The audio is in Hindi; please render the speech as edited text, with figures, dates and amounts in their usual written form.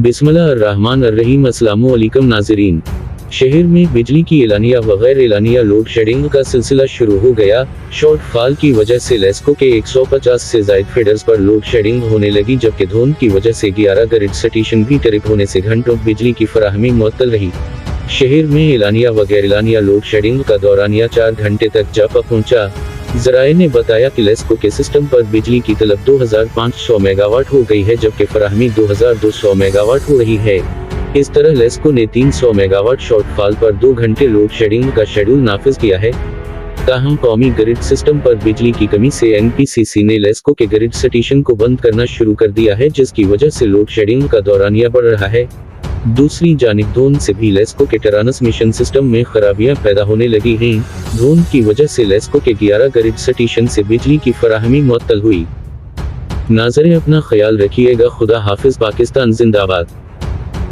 बिस्मिल्लाहिर्रहमानिर्रहीम। अस्सलामु अलैकुम नाज़रीन। शहर में बिजली की एलानिया व गैर एलानिया लोड शेडिंग का सिलसिला शुरू हो गया। शॉर्टफॉल की वजह से लेस्को के 150 से ज़ायद फीडर्स पर लोड शेडिंग होने लगी, जबकि धुंध की वजह से 11 ग्रिड स्टेशन भी ट्रिप होने से घंटों बिजली की फराहमी मुअत्तल रही। शहर में एलानिया व गैर एलानिया लोड शेडिंग का दौरानिया 4 घंटे तक जा पहुंचा। ज़राए ने बताया कि लेस्को के सिस्टम पर बिजली की तलब 2500 मेगावाट हो गई है, जबकि फराहमी 2200 मेगावाट हो रही है। इस तरह लेस्को ने 300 मेगावाट शॉर्टफॉल पर 2 घंटे लोड शेडिंग का शेड्यूल नाफिज किया है। ताहम कौमी ग्रिड सिस्टम पर बिजली की कमी से एनपीसीसी ने लेस्को के ग्रिड स्टेशन को बंद करना शुरू कर दिया है, जिसकी वजह से लोड शेडिंग का दौरानिया बढ़ रहा है। दूसरी जानिब धुंध से भी लेस्को के ट्रांसमिशन सिस्टम में खराबियां पैदा होने लगी हैं। धुंध की वजह से लेस्को के 11 ग्रिड स्टेशन से बिजली की फराहमी मुअत्तल हुई। नाज़रीन, अपना ख्याल रखिएगा। खुदा हाफिज। पाकिस्तान जिंदाबाद।